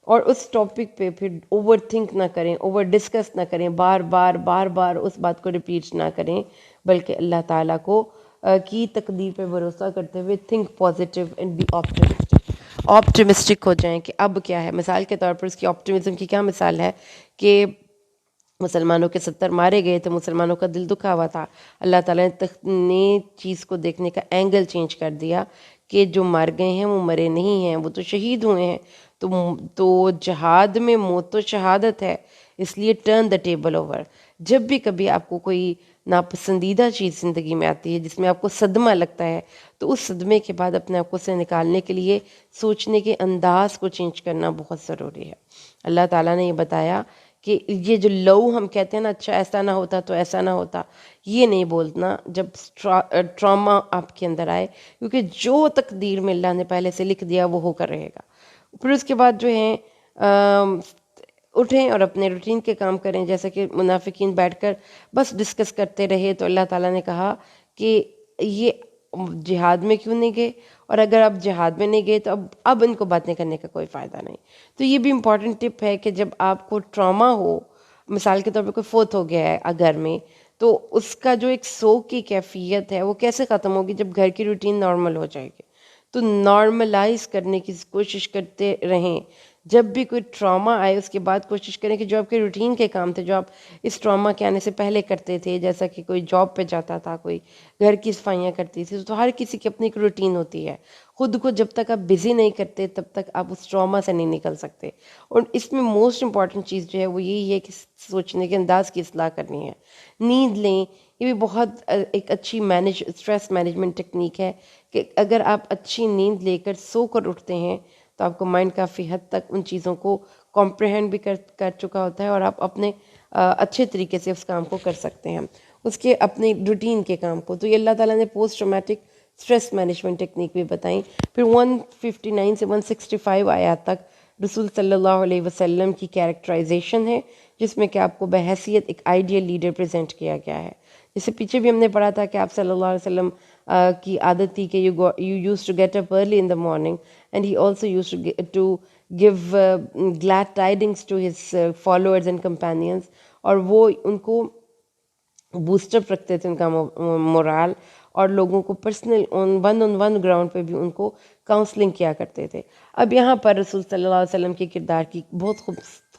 اور اس ٹاپک پہ پھر اوور تھنک نہ کریں، اوور ڈسکس نہ کریں، بار بار اس بات کو ریپیٹ نہ کریں، بلکہ اللہ تعالیٰ کو کی تقدیر پہ بھروسہ کرتے ہوئے think positive and be optimistic ہو جائیں کہ اب کیا ہے. مثال کے طور پر اس کی آپٹمزم کی کیا مثال ہے کہ مسلمانوں کے 70 مارے گئے تو مسلمانوں کا دل دکھا ہوا تھا. اللہ تعالیٰ نے چیز کو دیکھنے کا اینگل چینج کر دیا کہ جو مر گئے ہیں وہ مرے نہیں ہیں، وہ تو شہید ہوئے ہیں. تو جہاد میں موت تو شہادت ہے، اس لیے ٹرن دا ٹیبل اوور. جب بھی کبھی آپ کو کوئی ناپسندیدہ چیز زندگی میں آتی ہے جس میں آپ کو صدمہ لگتا ہے تو اس صدمے کے بعد اپنے آپ کو سے نکالنے کے لیے سوچنے کے انداز کو چینج کرنا بہت ضروری ہے. اللہ تعالیٰ نے یہ بتایا کہ یہ جو لو ہم کہتے ہیں نا، اچھا ایسا نہ ہوتا تو ایسا نہ ہوتا، یہ نہیں بولنا جب ٹراما آپ کے اندر آئے، کیونکہ جو تقدیر میں اللہ نے پہلے سے لکھ دیا وہ ہو کر رہے گا. پھر اس کے بعد جو ہیں اٹھیں اور اپنے روٹین کے کام کریں. جیسا کہ منافقین بیٹھ کر بس ڈسکس کرتے رہے تو اللہ تعالیٰ نے کہا کہ یہ جہاد میں کیوں نہیں گئے، اور اگر آپ جہاد میں نہیں گئے تو اب ان کو باتیں کرنے کا کوئی فائدہ نہیں. تو یہ بھی امپورٹنٹ ٹپ ہے کہ جب آپ کو ٹراما ہو، مثال کے طور پہ کوئی فوت ہو گیا ہے گھر میں، تو اس کا جو ایک سوگ کی کیفیت ہے وہ کیسے ختم ہوگی؟ جب گھر کی روٹین نارمل ہو جائے گی. تو نارملائز کرنے کی کوشش کرتے رہیں. جب بھی کوئی ٹراما آئے اس کے بعد کوشش کریں کہ جو آپ کے روٹین کے کام تھے، جو آپ اس ٹراما کے آنے سے پہلے کرتے تھے، جیسا کہ کوئی جاب پہ جاتا تھا، کوئی گھر کی صفائیاں کرتی تھی، تو ہر کسی کی اپنی ایک روٹین ہوتی ہے. خود کو جب تک آپ بزی نہیں کرتے تب تک آپ اس ٹراما سے نہیں نکل سکتے. اور اس میں موسٹ امپورٹنٹ چیز جو ہے وہ یہی ہے کہ سوچنے کے انداز کی اصلاح کرنی ہے. نیند لیں، یہ بھی بہت ایک اچھی اسٹریس مینجمنٹ ٹیکنیک ہے کہ اگر آپ اچھی نیند لے کر سو کر اٹھتے ہیں تو آپ کو مائنڈ کافی حد تک ان چیزوں کو کمپریہینڈ بھی کر چکا ہوتا ہے اور آپ اپنے اچھے طریقے سے اس کام کو کر سکتے ہیں، اس کے اپنے روٹین کے کام کو. تو یہ اللہ تعالیٰ نے post traumatic stress management technique بھی بتائیں. پھر 159 سے 165 آیات تک رسول صلی اللہ علیہ وسلم کی کیریکٹرائزیشن ہے، جس میں کہ آپ کو بحیثیت ایک آئیڈیل لیڈر پریزنٹ کیا گیا ہے. جس سے پیچھے بھی ہم نے پڑھا تھا کہ آپ صلی اللہ علیہ وسلم کی عادت تھی کہ you used to get up early in the morning and he also used to give glad tidings to his followers and companions، اور وہ ان کو بوسٹ اپ رکھتے تھے ان کا مورال، اور لوگوں کو personal one on one ground پہ بھی ان کو کاؤنسلنگ کیا کرتے تھے. اب یہاں پر رسول صلی اللہ علیہ وسلم کے کردار کی بہت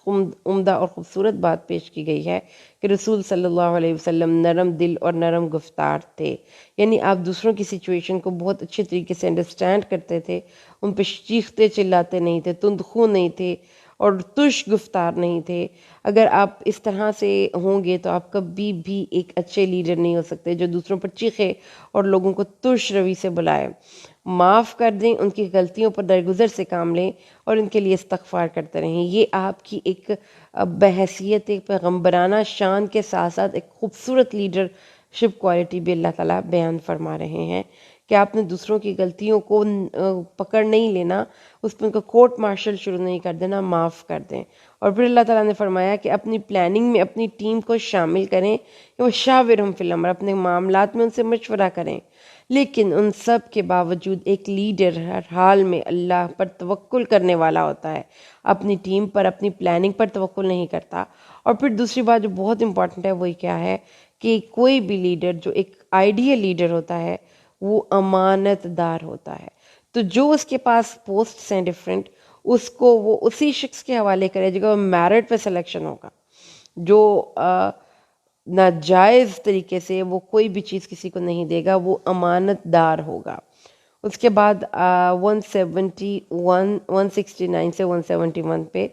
عمدہ اور خوبصورت بات پیش کی گئی ہے کہ رسول صلی اللہ علیہ وسلم نرم دل اور نرم گفتار تھے. یعنی آپ دوسروں کی سچویشن کو بہت اچھے طریقے سے انڈرسٹینڈ کرتے تھے، ان پہ چیختے چلاتے نہیں تھے، تندخو نہیں تھے اور تش گفتار نہیں تھے. اگر آپ اس طرح سے ہوں گے تو آپ کبھی بھی ایک اچھے لیڈر نہیں ہو سکتے جو دوسروں پر چیخے اور لوگوں کو تش روی سے بلائے. معاف کر دیں، ان کی غلطیوں پر درگزر سے کام لیں اور ان کے لیے استغفار کرتے رہیں. یہ آپ کی ایک بحیثیت ایک پیغمبرانہ شان کے ساتھ ساتھ ایک خوبصورت لیڈرشپ کوالٹی بھی اللہ تعالیٰ بیان فرما رہے ہیں کہ آپ نے دوسروں کی غلطیوں کو پکڑ نہیں لینا، اس پہ ان کا کورٹ مارشل شروع نہیں کر دینا، معاف کر دیں. اور پھر اللہ تعالیٰ نے فرمایا کہ اپنی پلاننگ میں اپنی ٹیم کو شامل کریں، وہ شاورہم فی الامر، اپنے معاملات میں ان سے مشورہ کریں. لیکن ان سب کے باوجود ایک لیڈر ہر حال میں اللہ پر توکل کرنے والا ہوتا ہے، اپنی ٹیم پر اپنی پلاننگ پر توکل نہیں کرتا. اور پھر دوسری بات جو بہت امپورٹنٹ ہے وہی کیا ہے کہ کوئی بھی لیڈر جو ایک آئیڈیل لیڈر ہوتا ہے وہ امانت دار ہوتا ہے. تو جو اس کے پاس پوسٹس ہیں ڈفرینٹ، اس کو وہ اسی شخص کے حوالے کرے جگہ وہ میرٹ پہ سلیکشن ہوگا. جو ناجائز طریقے سے وہ کوئی بھی چیز کسی کو نہیں دے گا، وہ امانت دار ہوگا. اس کے بعد 169 سے 171 پہ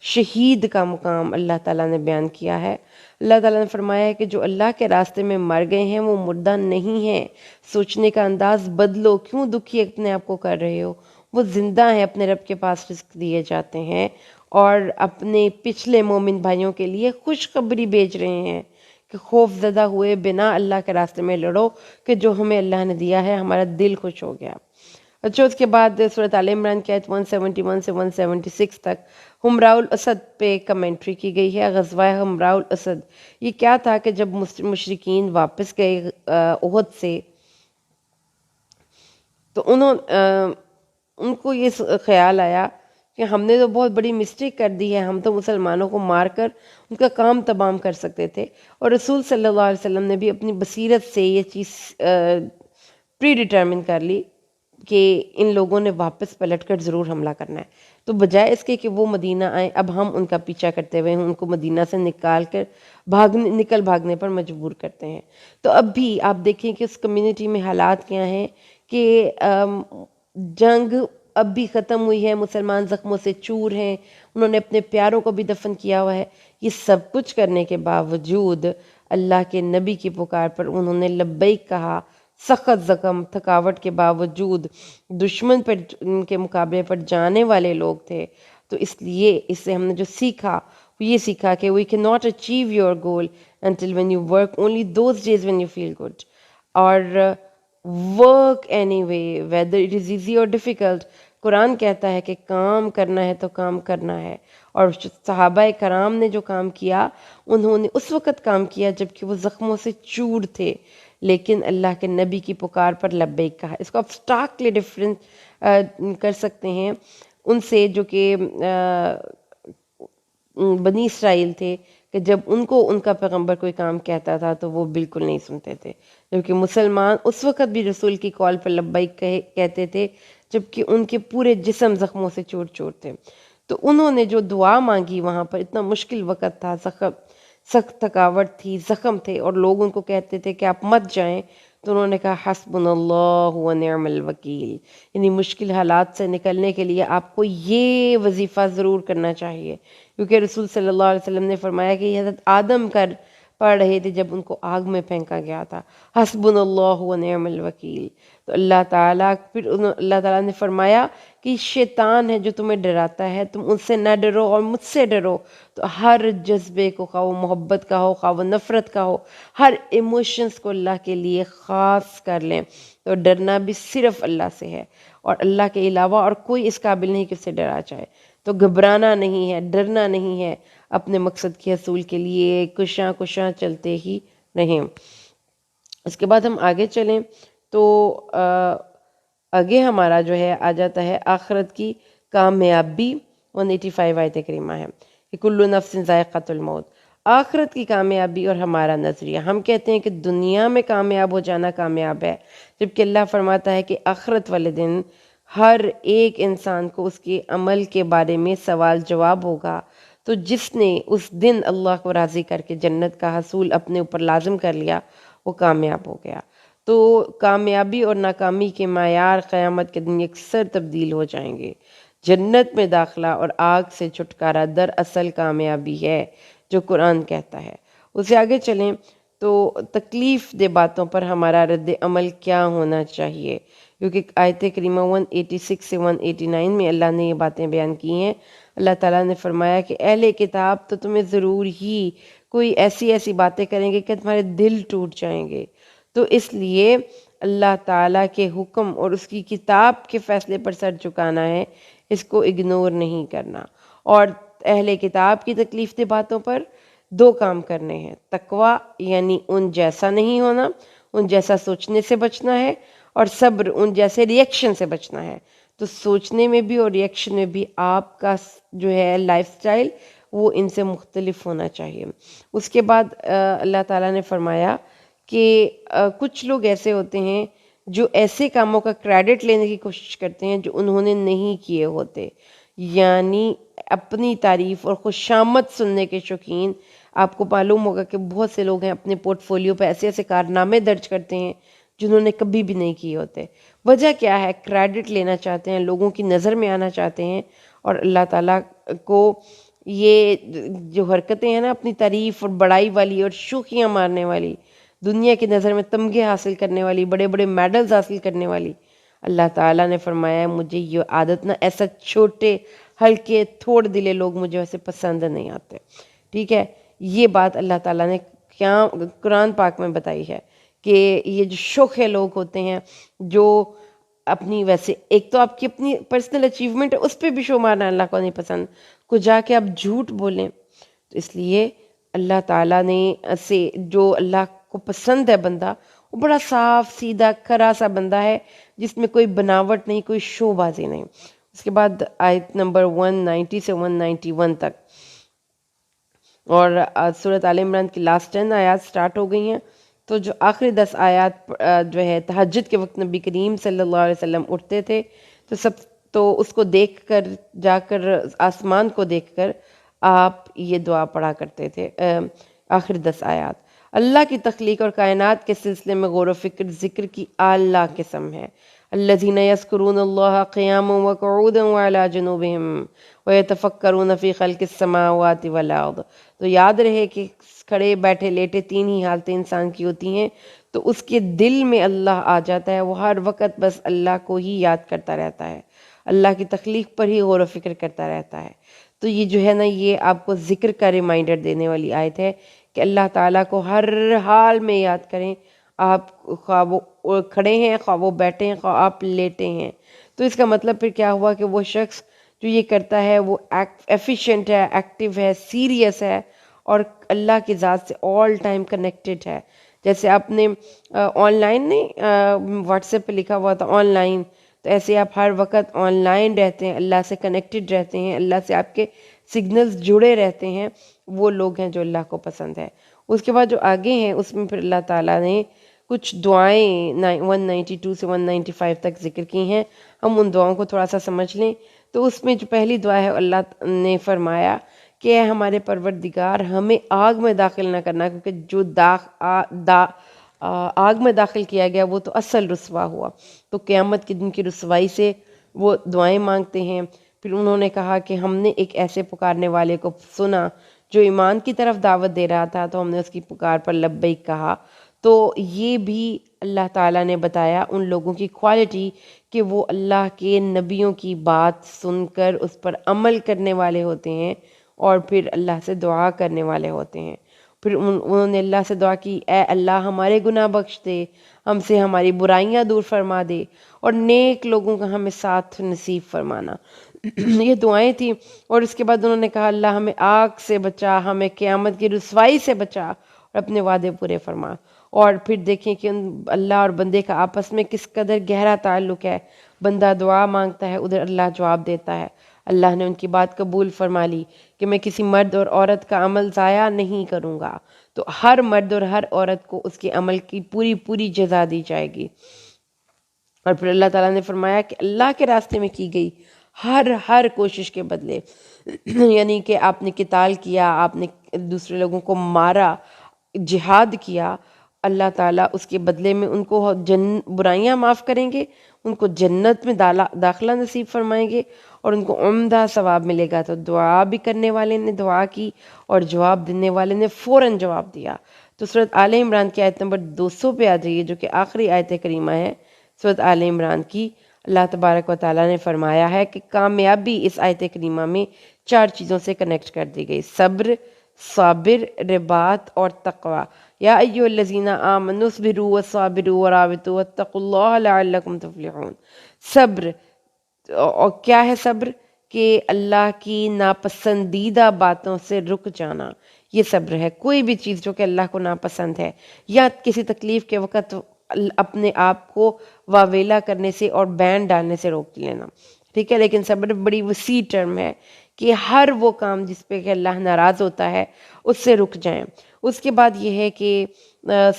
شہید کا مقام اللہ تعالیٰ نے بیان کیا ہے. اللہ تعالیٰ نے فرمایا ہے کہ جو اللہ کے راستے میں مر گئے ہیں وہ مردہ نہیں ہیں. سوچنے کا انداز بدلو، کیوں دکھی اپنے آپ کو کر رہے ہو؟ وہ زندہ ہیں، اپنے رب کے پاس رزق دیے جاتے ہیں اور اپنے پچھلے مومن بھائیوں کے لیے خوشخبری بھیج رہے ہیں کہ خوف زدہ ہوئے بنا اللہ کے راستے میں لڑو کہ جو ہمیں اللہ نے دیا ہے ہمارا دل خوش ہو گیا. اچھا، اس کے بعد سورۃ آل عمران کی آیت 171 سے 176 تک حمراء الاسد پہ کمنٹری کی گئی ہے. غزوہ حمراء الاسد یہ کیا تھا کہ جب مشرکین واپس گئے احد سے تو ان کو یہ خیال آیا کہ ہم نے تو بہت بڑی مسٹیک کر دی ہے، ہم تو مسلمانوں کو مار کر ان کا کام تمام کر سکتے تھے. اور رسول صلی اللہ علیہ وسلم نے بھی اپنی بصیرت سے یہ چیز پری ڈیٹرمن کر لی کہ ان لوگوں نے واپس پلٹ کر ضرور حملہ کرنا ہے. تو بجائے اس کے کہ وہ مدینہ آئیں، اب ہم ان کا پیچھا کرتے ہوئے ان کو مدینہ سے نکال کر بھاگنے پر مجبور کرتے ہیں. تو اب بھی آپ دیکھیں کہ اس کمیونٹی میں حالات کیا ہیں کہ جنگ اب بھی ختم ہوئی ہے، مسلمان زخموں سے چور ہیں، انہوں نے اپنے پیاروں کو بھی دفن کیا ہوا ہے. یہ سب کچھ کرنے کے باوجود اللہ کے نبی کی پکار پر انہوں نے لبیک کہا. سخت زخم، تھکاوٹ کے باوجود دشمن پر ان کے مقابلے پر جانے والے لوگ تھے. تو اس لیے اس سے ہم نے جو سیکھا وہ یہ سیکھا کہ we cannot achieve your goal until when you work only those days when you feel good. اور work anyway whether it is easy or difficult. قرآن کہتا ہے کہ کام کرنا ہے تو کام کرنا ہے. اور صحابہ کرام نے جو کام کیا انہوں نے اس وقت کام کیا جبکہ وہ زخموں سے چور تھے، لیکن اللہ کے نبی کی پکار پر لبیک کہا. اس کو آپ سٹارکلی ڈفرینٹ کر سکتے ہیں ان سے جو کہ بنی اسرائیل تھے کہ جب ان کو ان کا پیغمبر کوئی کام کہتا تھا تو وہ بالکل نہیں سنتے تھے، جبکہ مسلمان اس وقت بھی رسول کی کال پر لبیک کہتے تھے جبکہ ان کے پورے جسم زخموں سے چور چور تھے. تو انہوں نے جو دعا مانگی وہاں پر، اتنا مشکل وقت تھا، سخت تھکاوٹ تھی، زخم تھے اور لوگ ان کو کہتے تھے کہ آپ مت جائیں، تو انہوں نے کہا حسبنا اللہ و نعم الوکیل، یعنی مشکل حالات سے نکلنے کے لیے آپ کو یہ وظیفہ ضرور کرنا چاہیے، کیونکہ رسول صلی اللہ علیہ وسلم نے فرمایا کہ حضرت آدم پڑھ رہے تھے جب ان کو آگ میں پھینکا گیا تھا، حسبنا اللہ و نعم الوکیل۔ تو اللہ تعالیٰ اللہ تعالیٰ نے فرمایا کہ شیطان ہے جو تمہیں ڈراتا ہے، تم ان سے نہ ڈرو اور مجھ سے ڈرو۔ تو ہر جذبے کو، خواہ وہ محبت کا ہو خواہ وہ نفرت کا ہو، ہر ایموشنز کو اللہ کے لیے خاص کر لیں۔ تو ڈرنا بھی صرف اللہ سے ہے، اور اللہ کے علاوہ اور کوئی اس قابل نہیں کہ اسے ڈرا جائے۔ تو گھبرانا نہیں ہے، ڈرنا نہیں ہے، اپنے مقصد کے حصول کے لیے کشاں چلتے ہی رہیں۔ اس کے بعد ہم آگے چلیں تو آگے ہمارا جو ہے آ جاتا ہے آخرت کی کامیابی۔ 185 آیت کریمہ ہے کہ کل نفس ذائقۃ الموت، آخرت کی کامیابی اور ہمارا نظریہ۔ ہم کہتے ہیں کہ دنیا میں کامیاب ہو جانا کامیاب ہے، جبکہ اللہ فرماتا ہے کہ آخرت والے دن ہر ایک انسان کو اس کے عمل کے بارے میں سوال جواب ہوگا۔ تو جس نے اس دن اللہ کو راضی کر کے جنت کا حصول اپنے اوپر لازم کر لیا، وہ کامیاب ہو گیا۔ تو کامیابی اور ناکامی کے معیار قیامت کے دن یکسر تبدیل ہو جائیں گے۔ جنت میں داخلہ اور آگ سے چھٹکارا دراصل کامیابی ہے، جو قرآن کہتا ہے۔ اسے آگے چلیں تو تکلیف دہ باتوں پر ہمارا رد عمل کیا ہونا چاہیے، کیونکہ آیت کریمہ 186 سے 189 میں اللہ نے یہ باتیں بیان کی ہیں۔ اللہ تعالیٰ نے فرمایا کہ اہل کتاب تو تمہیں ضرور ہی کوئی ایسی باتیں کریں گے کہ تمہارے دل ٹوٹ جائیں گے، تو اس لیے اللہ تعالیٰ کے حکم اور اس کی کتاب کے فیصلے پر سر جھکانا ہے، اس کو اگنور نہیں کرنا۔ اور اہل کتاب کی تکلیف دہ باتوں پر 2 کام کرنے ہیں، تقوی یعنی ان جیسا نہیں ہونا، ان جیسا سوچنے سے بچنا ہے، اور صبر ان جیسے ریئیکشن سے بچنا ہے۔ تو سوچنے میں بھی اور ریئیکشن میں بھی آپ کا جو ہے لائف سٹائل وہ ان سے مختلف ہونا چاہیے۔ اس کے بعد اللہ تعالیٰ نے فرمایا کہ کچھ لوگ ایسے ہوتے ہیں جو ایسے کاموں کا کریڈٹ لینے کی کوشش کرتے ہیں جو انہوں نے نہیں کیے ہوتے، یعنی اپنی تعریف اور خوشامد سننے کے شوقین۔ آپ کو معلوم ہوگا کہ بہت سے لوگ ہیں اپنے پورٹ فولیو پہ ایسے کارنامے درج کرتے ہیں جنہوں نے کبھی بھی نہیں کیے ہوتے۔ وجہ کیا ہے؟ کریڈٹ لینا چاہتے ہیں، لوگوں کی نظر میں آنا چاہتے ہیں، اور اللہ تعالیٰ کو یہ جو حرکتیں ہیں نا اپنی تعریف اور بڑائی والی اور شوخیاں مارنے والی، دنیا کی نظر میں تمغے حاصل کرنے والی، بڑے بڑے میڈلز حاصل کرنے والی، اللہ تعالیٰ نے فرمایا ہے مجھے یہ عادت نہ، ایسا چھوٹے ہلکے تھوڑ دلے لوگ مجھے ویسے پسند نہیں آتے۔ ٹھیک ہے، یہ بات اللہ تعالیٰ نے قرآن پاک میں بتائی ہے کہ یہ جو شوخے لوگ ہوتے ہیں جو اپنی، ویسے ایک تو آپ کی اپنی پرسنل اچیومنٹ ہے اس پہ بھی شو مارنا اللہ کو نہیں پسند، کو جا کے آپ جھوٹ بولیں۔ تو اس لیے اللہ تعالیٰ نے سے جو اللہ کو پسند ہے بندہ، وہ بڑا صاف سیدھا کھرا سا بندہ ہے جس میں کوئی بناوٹ نہیں، کوئی شو بازی نہیں۔ اس کے بعد آیت نمبر 190 سے 191 تک، اور سورۃ آل عمران کی لاسٹ 10 آیات سٹارٹ ہو گئی ہیں۔ تو جو آخری 10 آیات جو ہے تہجد کے وقت نبی کریم صلی اللہ علیہ وسلم اٹھتے تھے، تو اس کو دیکھ کر، جا کر آسمان کو دیکھ کر آپ یہ دعا پڑھا کرتے تھے۔ آخری 10 آیات، اللہ کی تخلیق اور کائنات کے سلسلے میں غور و فکر ذکر کی اعلیٰ قسم ہے۔ الذین یذکرون اللہ قیاما وقعودا وعلی جنوبہم ویتفکرون فی خلق السماوات والارض۔ تو یاد رہے کہ کھڑے بیٹھے لیٹے 3 ہی حالتیں انسان کی ہوتی ہیں، تو اس کے دل میں اللہ آ جاتا ہے، وہ ہر وقت بس اللہ کو ہی یاد کرتا رہتا ہے، اللہ کی تخلیق پر ہی غور و فکر کرتا رہتا ہے۔ تو یہ جو ہے نا، یہ آپ کو ذکر کا ریمائنڈر دینے والی آیت ہے کہ اللہ تعالیٰ کو ہر حال میں یاد کریں، آپ خواہ وہ کھڑے ہیں، خواہ وہ بیٹھے ہیں، خواہ آپ لیٹے ہیں۔ تو اس کا مطلب پھر کیا ہوا کہ وہ شخص جو یہ کرتا ہے وہ ایفیشینٹ ہے، ایکٹیو ہے، سیریس ہے، اور اللہ کی ذات سے آل ٹائم کنیکٹڈ ہے۔ جیسے آپ نے آن لائن نہیں، واٹس ایپ پہ لکھا ہوا تھا آن لائن، تو ایسے آپ ہر وقت آن لائن رہتے ہیں، اللہ سے کنیکٹڈ رہتے ہیں، اللہ سے آپ کے سگنلز جڑے رہتے ہیں، وہ لوگ ہیں جو اللہ کو پسند ہے۔ اس کے بعد جو آگے ہیں اس میں پھر اللہ تعالیٰ نے کچھ دعائیں 192 سے 195 تک ذکر کی ہیں، ہم ان دعاؤں کو تھوڑا سا سمجھ لیں۔ تو اس میں جو پہلی دعا ہے، اللہ نے فرمایا کہ اے ہمارے پروردگار، ہمیں آگ میں داخل نہ کرنا، کیونکہ جو آگ میں داخل کیا گیا وہ تو اصل رسوا ہوا. تو قیامت کے دن کی رسوائی سے وہ دعائیں مانگتے ہیں. پھر انہوں نے کہا کہ ہم نے ایک ایسے پکارنے والے کو سنا جو ایمان کی طرف دعوت دے رہا تھا، تو ہم نے اس کی پکار پر لبیک کہا. تو یہ بھی اللہ تعالیٰ نے بتایا ان لوگوں کی کوالٹی کہ وہ اللہ کے نبیوں کی بات سن کر اس پر عمل کرنے والے ہوتے ہیں اور پھر اللہ سے دعا کرنے والے ہوتے ہیں. پھر انہوں نے اللہ سے دعا کی، اے اللہ ہمارے گناہ بخش دے، ہم سے ہماری برائیاں دور فرما دے اور نیک لوگوں کا ہمیں ساتھ نصیب فرمانا. یہ دعائیں تھیں. اور اس کے بعد انہوں نے کہا اللہ ہمیں آگ سے بچا، ہمیں قیامت کی رسوائی سے بچا اور اپنے وعدے پورے فرما. اور پھر دیکھیں کہ اللہ اور بندے کا آپس میں کس قدر گہرا تعلق ہے. بندہ دعا مانگتا ہے، ادھر اللہ جواب دیتا ہے. اللہ نے ان کی بات قبول فرما لی کہ میں کسی مرد اور عورت کا عمل ضائع نہیں کروں گا. تو ہر مرد اور ہر عورت کو اس کے عمل کی پوری پوری جزا دی جائے گی. اور پھر اللہ تعالیٰ نے فرمایا کہ اللہ کے راستے میں کی گئی ہر کوشش کے بدلے، یعنی کہ آپ نے قتال کیا، آپ نے دوسرے لوگوں کو مارا، جہاد کیا، اللہ تعالیٰ اس کے بدلے میں ان کو برائیاں معاف کریں گے، ان کو جنت میں داخلہ نصیب فرمائیں گے اور ان کو عمدہ ثواب ملے گا. تو دعا بھی کرنے والے نے دعا کی اور جواب دینے والے نے فوراً جواب دیا. تو سورۃ آل عمران کی آیت نمبر 200 پہ آ جائیے، جو کہ آخری آیت کریمہ ہے سورۃ آل عمران کی. اللہ تبارک و تعالیٰ نے فرمایا ہے کہ کامیابی اس آیت کریمہ میں 4 چیزوں سے کنیکٹ کر دی گئی: صبر، صابر، رباط اور تقوی. یا ایھا الذین آمنوا اصبروا وصابروا ورابطوا واتقوا اللہ لعلکم تفلحون. صبر، اور کیا ہے صبر؟ کہ اللہ کی ناپسندیدہ باتوں سے رک جانا، یہ صبر ہے. کوئی بھی چیز جو کہ اللہ کو ناپسند ہے یا کسی تکلیف کے وقت اپنے آپ کو واویلا کرنے سے اور بین ڈالنے سے روک لینا، ٹھیک ہے. لیکن صبر بڑی وسیع ٹرم ہے کہ ہر وہ کام جس پہ کہ اللہ ناراض ہوتا ہے اس سے رک جائیں. اس کے بعد یہ ہے کہ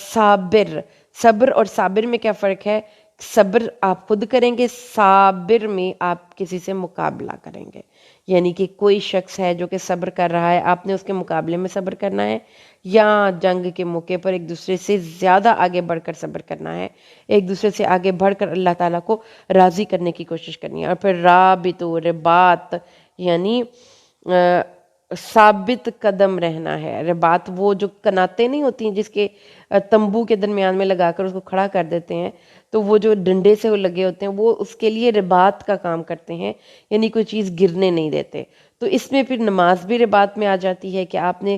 صابر. صبر اور صابر میں کیا فرق ہے؟ صبر آپ خود کریں گے، صابر میں آپ کسی سے مقابلہ کریں گے. یعنی کہ کوئی شخص ہے جو کہ صبر کر رہا ہے، آپ نے اس کے مقابلے میں صبر کرنا ہے، یا جنگ کے موقع پر ایک دوسرے سے زیادہ آگے بڑھ کر صبر کرنا ہے، ایک دوسرے سے آگے بڑھ کر اللہ تعالیٰ کو راضی کرنے کی کوشش کرنی ہے. اور پھر رابط و رباط، یعنی ثابت قدم رہنا ہے. رباط وہ جو کناتیں نہیں ہوتی ہیں جس کے تمبو کے درمیان میں لگا کر اس کو کھڑا کر دیتے ہیں، تو وہ جو ڈنڈے سے وہ لگے ہوتے ہیں وہ اس کے لیے رباط کا کام کرتے ہیں، یعنی کوئی چیز گرنے نہیں دیتے. تو اس میں پھر نماز بھی رباط میں آ جاتی ہے کہ آپ نے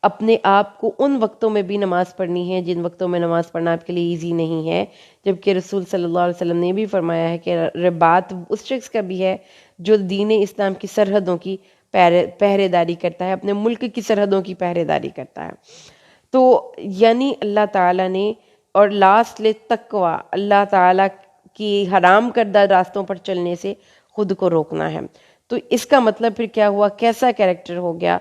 اپنے آپ کو ان وقتوں میں بھی نماز پڑھنی ہے جن وقتوں میں نماز پڑھنا آپ کے لیے ایزی نہیں ہے. جبکہ رسول صلی اللہ علیہ وسلم نے بھی فرمایا ہے کہ رباط اس شخص کا بھی ہے جو دین اسلام کی سرحدوں کی پہرے داری کرتا ہے، اپنے ملک کی سرحدوں کی پہرے داری کرتا ہے. تو یعنی اللہ تعالیٰ نے، اور لاسٹ لے تقوی، اللہ تعالیٰ کی حرام کردہ راستوں پر چلنے سے خود کو روکنا ہے. تو اس کا مطلب پھر کیا ہوا؟ کیسا کیریکٹر ہو گیا؟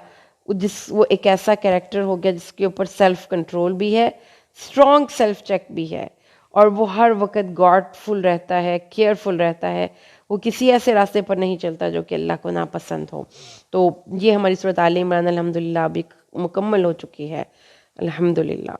وہ ایک ایسا کیریکٹر ہو گیا جس کے اوپر سیلف کنٹرول بھی ہے، اسٹرانگ سیلف چیک بھی ہے، اور وہ ہر وقت گاڈ فل رہتا ہے، کیئرفل رہتا ہے. وہ کسی ایسے راستے پر نہیں چلتا جو کہ اللہ کو ناپسند ہو. تو یہ ہماری سورۃ آل عمران الحمدللہ ابھی مکمل ہو چکی ہے، الحمدللہ.